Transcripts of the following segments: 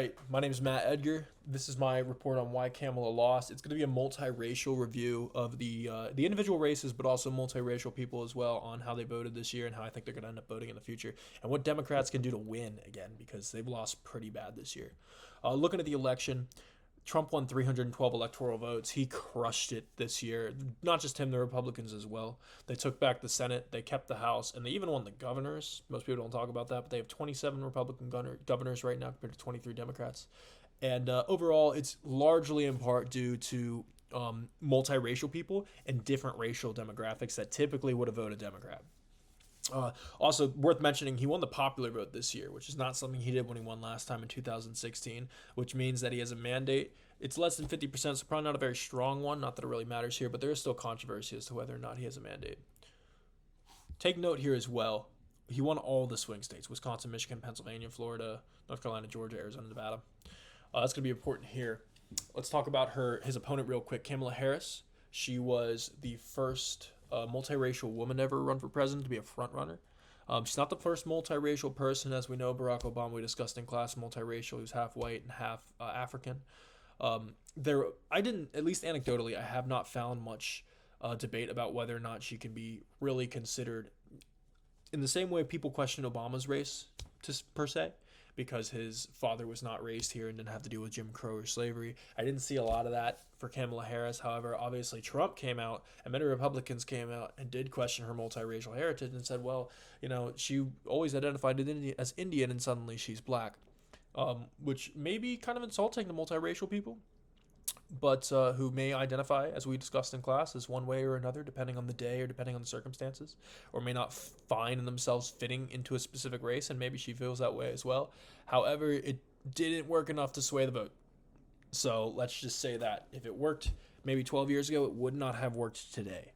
Hey, my name is Matt Edgar. This is my report on why Kamala lost. It's going to be a multiracial review of the individual races, but also multiracial people as well, on how they voted this year and how I think they're going to end up voting in the future, and what Democrats can do to win again because they've lost pretty bad this year. Looking at the election, Trump won 312 electoral votes. He crushed it this year. Not just him, the Republicans as well. They took back the Senate, they kept the House, and they even won the governors. Most people don't talk about that, but they have 27 Republican governors right now compared to 23 Democrats. And overall, it's largely in part due to multiracial people and different racial demographics that typically would have voted Democrat. Also, worth mentioning, he won the popular vote this year, which is not something he did when he won last time in 2016, which means that he has a mandate. It's less than 50%, so probably not a very strong one. Not that it really matters here, but there is still controversy as to whether or not he has a mandate. Take note here as well. He won all the swing states: Wisconsin, Michigan, Pennsylvania, Florida, North Carolina, Georgia, Arizona, Nevada. That's going to be important here. Let's talk about his opponent real quick, Kamala Harris. She was the first multiracial woman ever run for president to be a front runner. She's not the first multiracial person, as we know. Barack Obama, we discussed in class, multiracial. He was half white and half African. I didn't, at least anecdotally, I have not found much debate about whether or not she can be really considered in the same way people question Obama's race, per se, because his father was not raised here and didn't have to deal with Jim Crow or slavery. I didn't see a lot of that for Kamala Harris. However, obviously Trump came out and many Republicans came out and did question her multiracial heritage and said, well, she always identified as Indian and suddenly she's black, which may be kind of insulting to multiracial people, but who may identify, as we discussed in class, as one way or another, depending on the day or depending on the circumstances, or may not find themselves fitting into a specific race, and maybe she feels that way as well. However, it didn't work enough to sway the vote. So let's just say that if it worked maybe 12 years ago, it would not have worked today.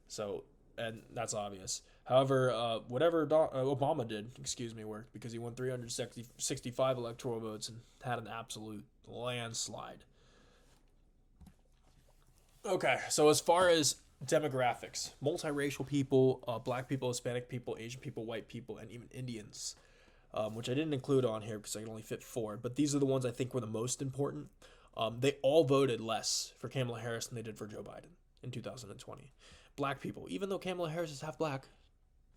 So, and that's obvious. However, whatever Obama did, worked because he won 365 electoral votes and had an absolute landslide. Okay, so as far as demographics, multiracial people, black people, Hispanic people, Asian people, white people, and even Indians, which I didn't include on here because I can only fit four, but these are the ones I think were the most important. They all voted less for Kamala Harris than they did for Joe Biden in 2020. Black people, even though Kamala Harris is half black,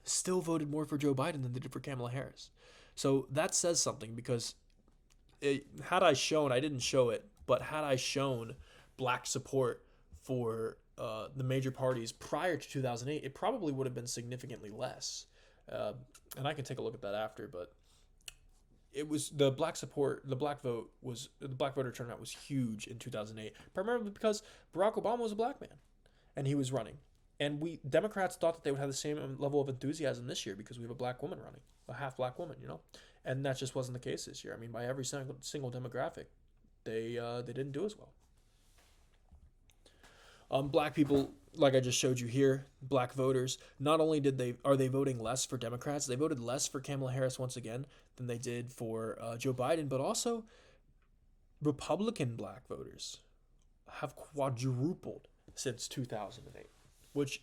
still voted more for Joe Biden than they did for Kamala Harris. So that says something because had I shown, I didn't show it, but had I shown black support for the major parties prior to 2008, it probably would have been significantly less. And I can take a look at that after, but it was the black voter turnout was huge in 2008, primarily because Barack Obama was a black man and he was running. And we Democrats thought that they would have the same level of enthusiasm this year because we have a black woman running, a half black woman, and that just wasn't the case this year. I mean, by every single demographic, they didn't do as well. Black people, like I just showed you here, black voters, not only are they voting less for Democrats, they voted less for Kamala Harris once again than they did for Joe Biden, but also Republican black voters have quadrupled since 2008, which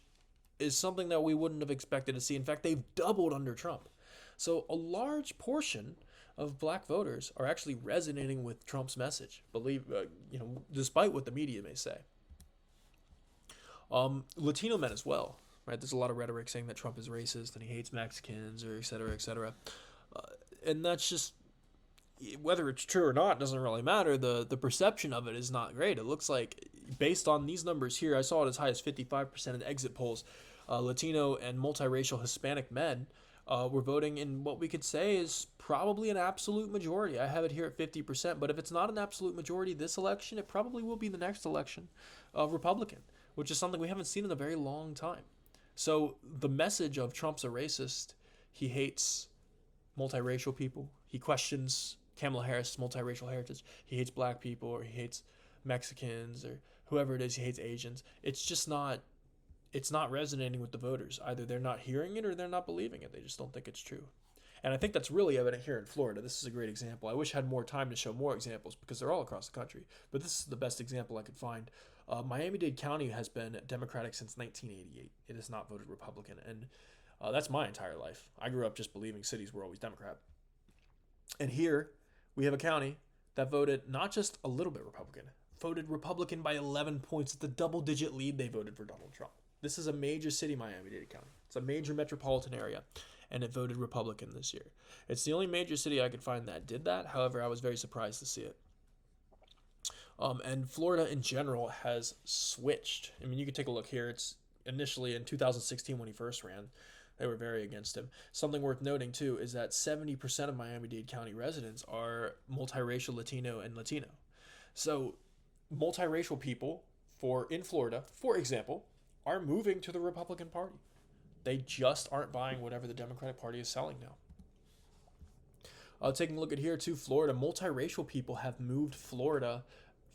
is something that we wouldn't have expected to see. In fact, they've doubled under Trump. So a large portion of black voters are actually resonating with Trump's message, despite what the media may say. Latino men as well, right? There's a lot of rhetoric saying that Trump is racist and he hates Mexicans, or et cetera, et cetera. And that's just, whether it's true or not doesn't really matter. The perception of it is not great. It looks like, based on these numbers here, I saw it as high as 55% in exit polls, Latino and multiracial Hispanic men were voting in what we could say is probably an absolute majority. I have it here at 50%, but if it's not an absolute majority this election, it probably will be the next election, Republican, which is something we haven't seen in a very long time. So the message of Trump's a racist, he hates multiracial people, he questions Kamala Harris' multiracial heritage, he hates black people, or he hates Mexicans, or whoever it is, he hates Asians. It's not resonating with the voters. Either they're not hearing it or they're not believing it. They just don't think it's true. And I think that's really evident here in Florida. This is a great example. I wish I had more time to show more examples because they're all across the country. But this is the best example I could find. Miami-Dade County has been Democratic since 1988. It has not voted Republican. And that's my entire life. I grew up just believing cities were always Democrat. And here we have a county that voted not just a little bit Republican, voted Republican by 11 points. It's the double-digit lead they voted for Donald Trump. This is a major city, Miami-Dade County. It's a major metropolitan area, and it voted Republican this year. It's the only major city I could find that did that. However, I was very surprised to see it. And Florida in general has switched. I mean, you can take a look here. It's initially in 2016 when he first ran, they were very against him. Something worth noting, too, is that 70% of Miami-Dade County residents are multiracial Latino and Latino. So multiracial people in Florida, for example, are moving to the Republican Party. They just aren't buying whatever the Democratic Party is selling now. Taking a look at here, too, Florida, multiracial people have moved Florida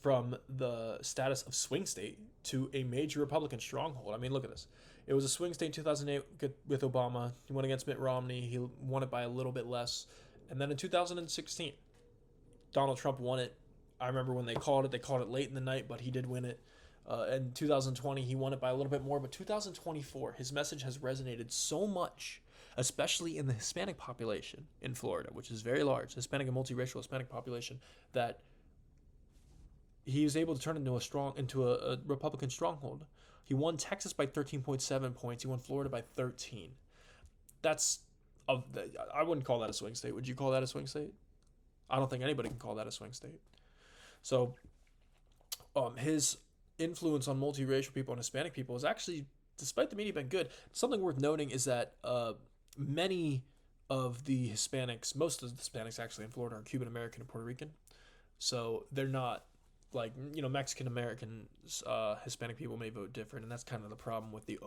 from the status of swing state to a major Republican stronghold. I mean, look at this. It was a swing state in 2008 with Obama. He went against Mitt Romney. He won it by a little bit less. And then in 2016, Donald Trump won it. I remember when they called it late in the night, but he did win it. In 2020, he won it by a little bit more. But 2024, his message has resonated so much, especially in the Hispanic population in Florida, which is very large, Hispanic and multiracial Hispanic population, that he was able to turn into a Republican stronghold. He won Texas by 13.7 points. He won Florida by 13. I wouldn't call that a swing state. Would you call that a swing state? I don't think anybody can call that a swing state. So his influence on multiracial people and Hispanic people is actually, despite the media being good, something worth noting is that many of the Hispanics, most of the Hispanics actually in Florida, are Cuban American and Puerto Rican. So they're not like, Mexican American, Hispanic people may vote different, and that's kind of the problem with the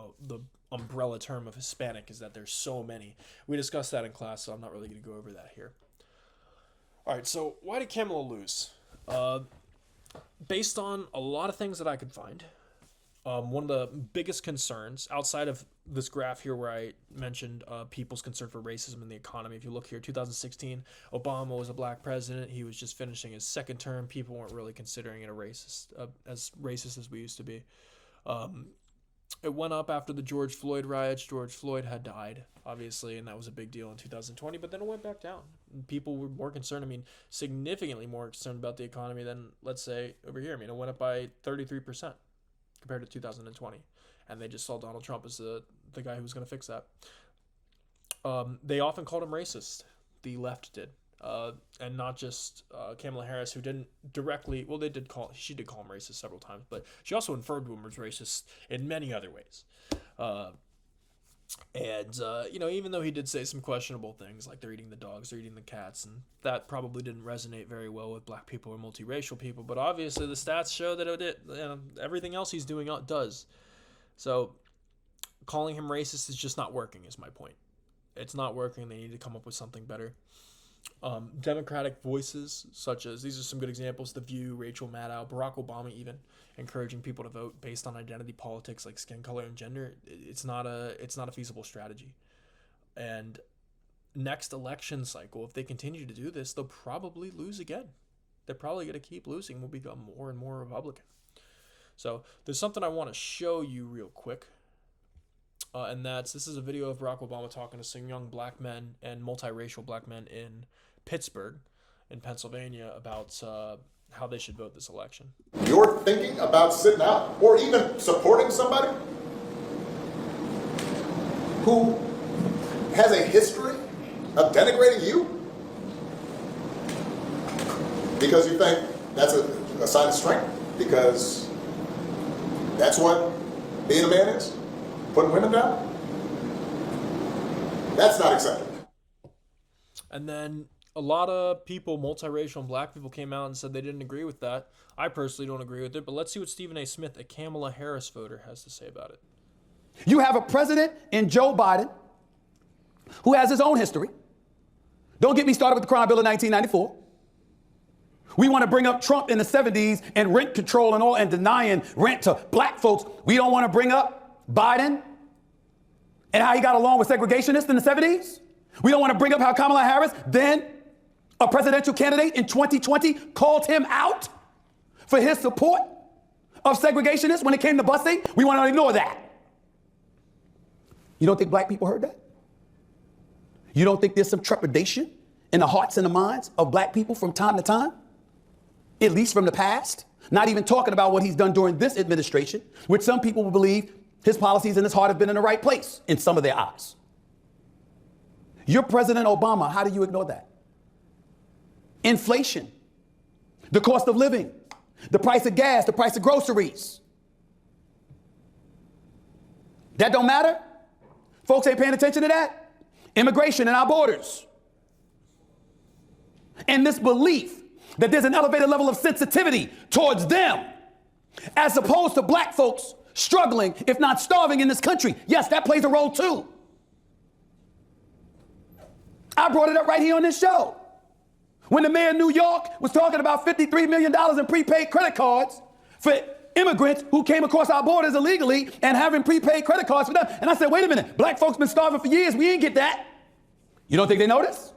umbrella term of Hispanic, is that there's so many. We discussed that in class, so I'm not really going to go over that here. All right, so why did Kamala lose? Based on a lot of things that I could find, one of the biggest concerns outside of this graph here where I mentioned people's concern for racism in the economy. If you look here, 2016, Obama was a black president. He was just finishing his second term. People weren't really considering it as racist as we used to be. It went up after the George Floyd riots. George Floyd had died, obviously, and that was a big deal in 2020, but then it went back down. People were more concerned, significantly more concerned about the economy than, let's say, over here. It went up by 33% compared to 2020, and they just saw Donald Trump as the guy who was going to fix that. They often called him racist. The left did. And not just Kamala Harris, who didn't directly, well, she did call him racist several times, but she also inferred to him as racist in many other ways. Even though he did say some questionable things, like they're eating the dogs, they're eating the cats, and that probably didn't resonate very well with black people or multiracial people, but obviously the stats show that it did. Everything else he's doing does. So calling him racist is just not working, is my point. It's not working. They need to come up with something better. Democratic voices, such as, these are some good examples, The View, Rachel Maddow, Barack Obama even, encouraging people to vote based on identity politics like skin color and gender. It's not a feasible strategy. And next election cycle, if they continue to do this, they'll probably lose again. They're probably going to keep losing. We'll become more and more Republican. So there's something I want to show you real quick. And this is a video of Barack Obama talking to some young black men and multiracial black men in Pittsburgh, in Pennsylvania, about how they should vote this election. You're thinking about sitting out or even supporting somebody who has a history of denigrating you because you think that's a sign of strength, because that's what being a man is? Putting women down? That's not acceptable. And then a lot of people, multiracial and black people, came out and said they didn't agree with that. I personally don't agree with it, but let's see what Stephen A. Smith, a Kamala Harris voter, has to say about it. You have a president in Joe Biden who has his own history. Don't get me started with the crime bill of 1994. We want to bring up Trump in the 70s and rent control and all, and denying rent to black folks. We don't want to bring up Biden and how he got along with segregationists in the 70s. We don't want to bring up how Kamala Harris, then a presidential candidate in 2020, called him out for his support of segregationists when it came to busing. We want to ignore that. You don't think black people heard that? You don't think there's some trepidation in the hearts and the minds of black people from time to time? at least from the past, not even talking about what he's done during this administration, which some people will believe his policies and his heart have been in the right place in some of their eyes. You're President Obama. How do you ignore that? Inflation, the cost of living, the price of gas, the price of groceries. That don't matter? Folks ain't paying attention to that? Immigration and our borders. And this belief that there's an elevated level of sensitivity towards them, as opposed to black folks struggling, if not starving in this country. Yes, that plays a role too. I brought it up right here on this show. When the mayor of New York was talking about $53 million in prepaid credit cards for immigrants who came across our borders illegally and having prepaid credit cards for them. And I said, wait a minute, black folks been starving for years. We ain't get that. You don't think they notice?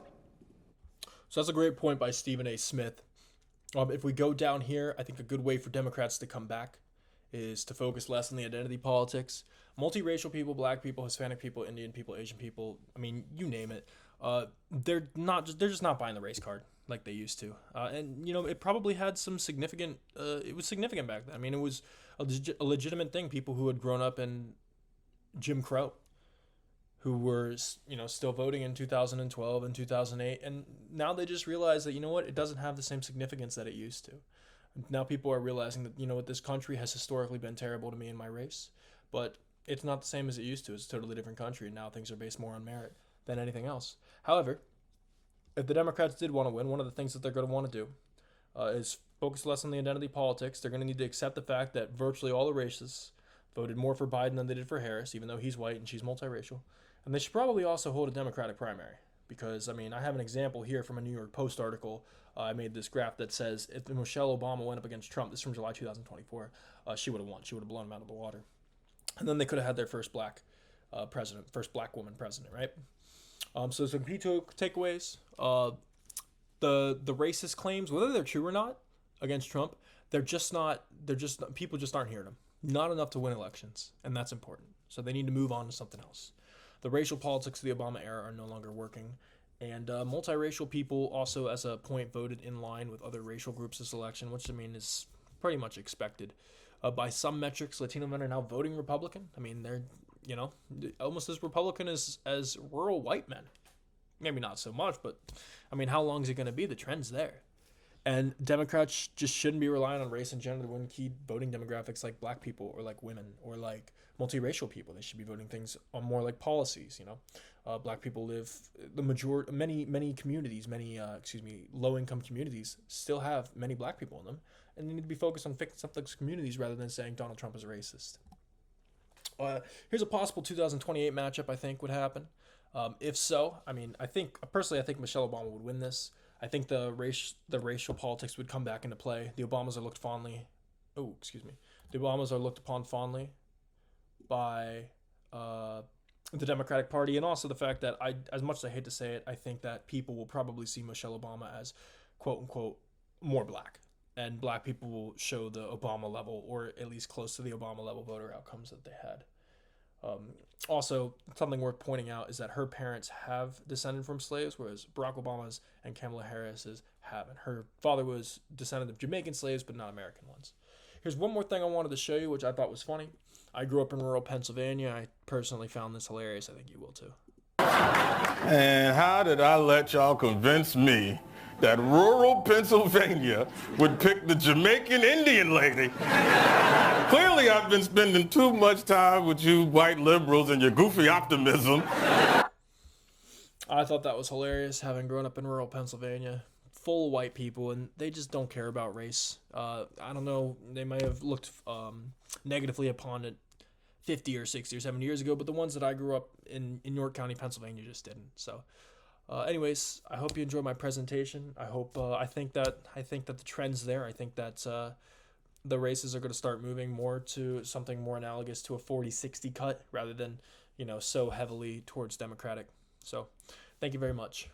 So that's a great point by Stephen A. Smith. If we go down here, I think a good way for Democrats to come back is to focus less on the identity politics. Multiracial people, black people, Hispanic people, Indian people, Asian people, I mean, you name it. They're just not buying the race card like they used to. And, you know, it probably had some significant, it was significant back then. I mean, it was a legitimate thing. People who had grown up in Jim Crow, who were, you know, still voting in 2012 and 2008. And now they just realize that, you know what, it doesn't have the same significance that it used to. Now people are realizing that, you know what, this country has historically been terrible to me and my race, but it's not the same as it used to. It's a totally different country, and now things are based more on merit than anything else. However, if the Democrats did want to win, one of the things that they're going to want to do is focus less on the identity politics. They're going to need to accept the fact that virtually all the racists voted more for Biden than they did for Harris, even though he's white and she's multiracial. And they should probably also hold a Democratic primary because, I mean, I have an example here from a New York Post article. I made this graph that says if Michelle Obama went up against Trump, this is from July 2024, she would have won. She would have blown him out of the water. And then they could have had their first black president, first black woman president, right? So some key takeaways. The racist claims, whether they're true or not, against Trump, people just aren't hearing them. Not enough to win elections, and that's important. So they need to move on to something else. The racial politics of the Obama era are no longer working. And multiracial people also, as a point, voted in line with other racial groups this election, which, I mean, is pretty much expected. By some metrics, Latino men are now voting Republican. I mean, they're, you know, almost as Republican as rural white men. Maybe not so much, but, I mean, how long is it going to be? The trend's there. And Democrats just shouldn't be relying on race and gender to win key voting demographics like black people or like women or like multiracial people. They should be voting things on more like policies, you know. Black people live, many communities, low-income communities still have many black people in them. And they need to be focused on fixing up those communities rather than saying Donald Trump is a racist. Here's a possible 2028 matchup I think would happen. If so, I mean, I think Michelle Obama would win this. I think the racial politics would come back into play. The Obamas are looked upon fondly by the Democratic Party, and also the fact that as much as I hate to say it, I think that people will probably see Michelle Obama as quote unquote more black, and black people will show the Obama level or at least close to the Obama level voter outcomes that they had. Also, something worth pointing out is that her parents have descended from slaves, whereas Barack Obama's and Kamala Harris's haven't. Her father was descended of Jamaican slaves, but not American ones. Here's one more thing I wanted to show you, which I thought was funny. I grew up in rural Pennsylvania. I personally found this hilarious. I think you will too. And how did I let y'all convince me that rural Pennsylvania would pick the Jamaican Indian lady? Clearly, I've been spending too much time with you white liberals and your goofy optimism. I thought that was hilarious, having grown up in rural Pennsylvania, full of white people, and they just don't care about race. I don't know, they may have looked negatively upon it 50 or 60 or 70 years ago, but the ones that I grew up in York County, Pennsylvania, just didn't. So, anyways, I hope you enjoyed my presentation. I think that the trend's there. I think that the races are going to start moving more to something more analogous to a 40-60 cut rather than, you know, so heavily towards Democratic. So, thank you very much.